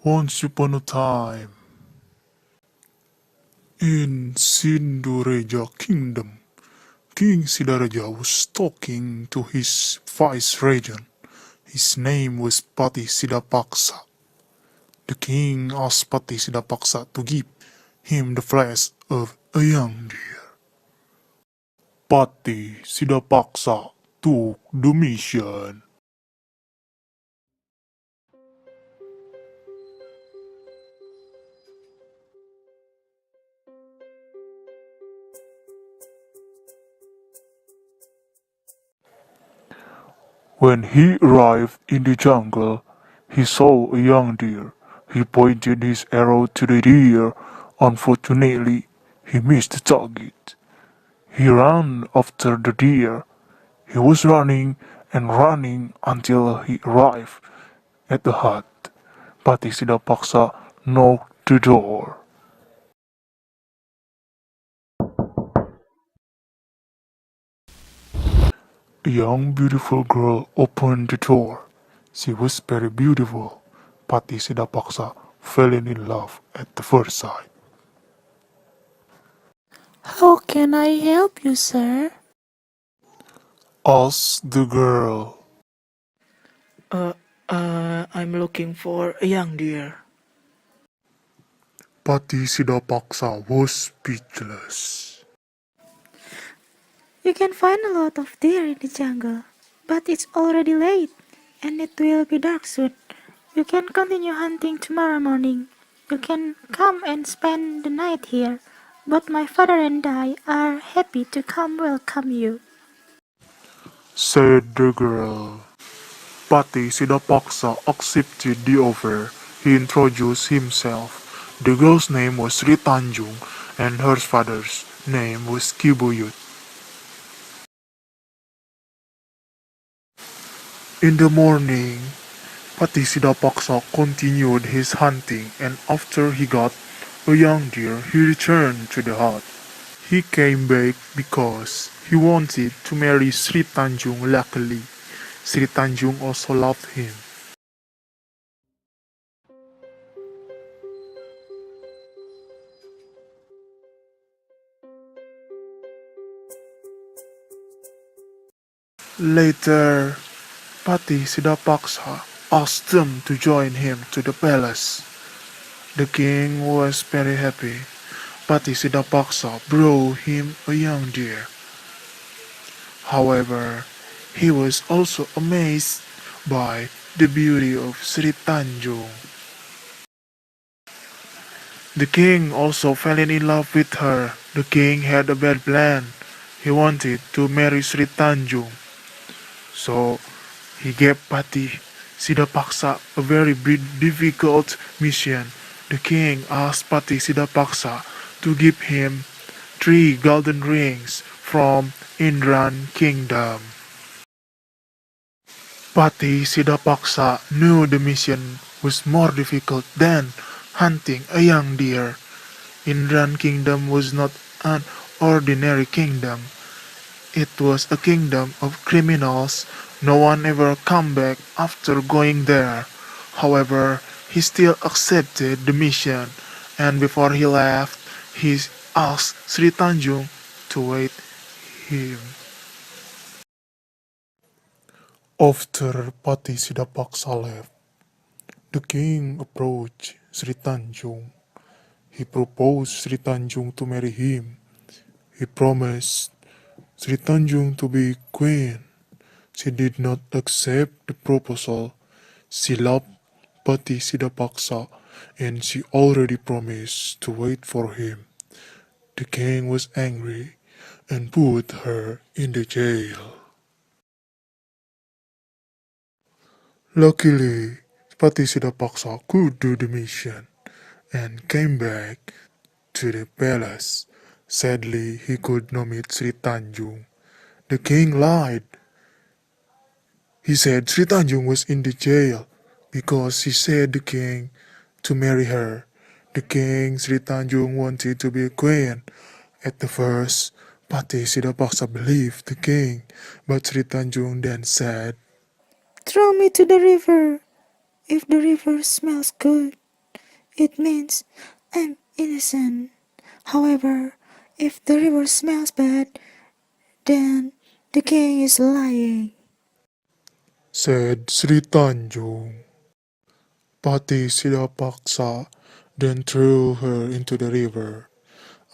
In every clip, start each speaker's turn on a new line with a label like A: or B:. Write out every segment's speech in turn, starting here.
A: Once upon a time, in Sindureja Kingdom, King Sidaraja was talking to his vice-regent. His name was Pati Sidapaksa. The king asked Pati Sidapaksa to give him the flesh of a young deer. Pati Sidapaksa took the mission. When he arrived in the jungle, he saw a young deer. He pointed his arrow to the deer. Unfortunately, he missed the target. He ran after the deer. He was running and running until he arrived at the hut. Pati Sidapaksa knocked the door. A young beautiful girl opened the door. She was very beautiful. Pati Sidapaksa fell in love at the first sight.
B: How can I help you, sir?
A: Asked the girl.
B: Uh, I'm looking for a young deer.
A: Pati Sidapaksa was speechless.
B: You can find a lot of deer in the jungle, but it's already late, and it will be dark soon. You can continue hunting tomorrow morning. You can come and spend the night here, but my father and I are happy to come welcome you.
A: Said the girl. Pati Sidapaksa accepted the offer. He introduced himself. The girl's name was Sri Tanjung and her father's name was Kibuyut. In the morning, Pati Sidapaksa continued his hunting and after he got a young deer, he returned to the hut. He came back because he wanted to marry Sri Tanjung. Luckily, Sri Tanjung also loved him. Later, Pati Sidapaksa asked them to join him to the palace. The king was very happy. Pati Sidapaksa brought him a young deer. However, he was also amazed by the beauty of Sri Tanjung. The king also fell in love with her. The king had a bad plan. He wanted to marry Sri Tanjung. So he gave Pati Sidapaksa a very difficult mission. The king asked Pati Sidapaksa to give him 3 golden rings from Indran kingdom. Pati Sidapaksa knew the mission was more difficult than hunting a young deer. Indran kingdom was not an ordinary kingdom. It was a kingdom of criminals. No one ever come back after going there. However, he still accepted the mission, and before he left, he asked Sri Tanjung to wait him. After Pati Sidapaksa left, the king approached Sri Tanjung. He proposed Sri Tanjung to marry him. He promised Sri Tanjung to be queen. She did not accept the proposal. She loved Pati Sidapaksa and she already promised to wait for him. The king was angry and put her in the jail. Luckily, Pati Sidapaksa could do the mission and came back to the palace. Sadly, he could not meet Sri Tanjung. The king lied. He said Sri Tanjung was in the jail because he said the king to marry her. The king, Sri Tanjung, wanted to be a queen. At the first, Pati Sidapaksa believed the king, but Sri Tanjung then said,
B: Throw me to the river. If the river smells good, It means I'm innocent. However, if the river smells bad, then the king is lying.
A: said Sri Tanjung. Pati Sidapaksa then threw her into the river.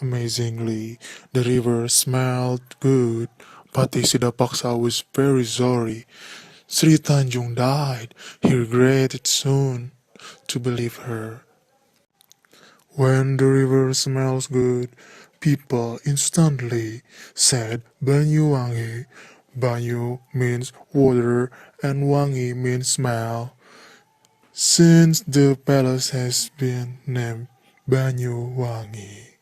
A: Amazingly, the river smelled good. Pati Sidapaksa was very sorry. Sri Tanjung died. He regretted soon to believe her. When the river smells good, people instantly said Banyuwangi. Banyu means water and Wangi means smell. Since the palace has been named Banyuwangi.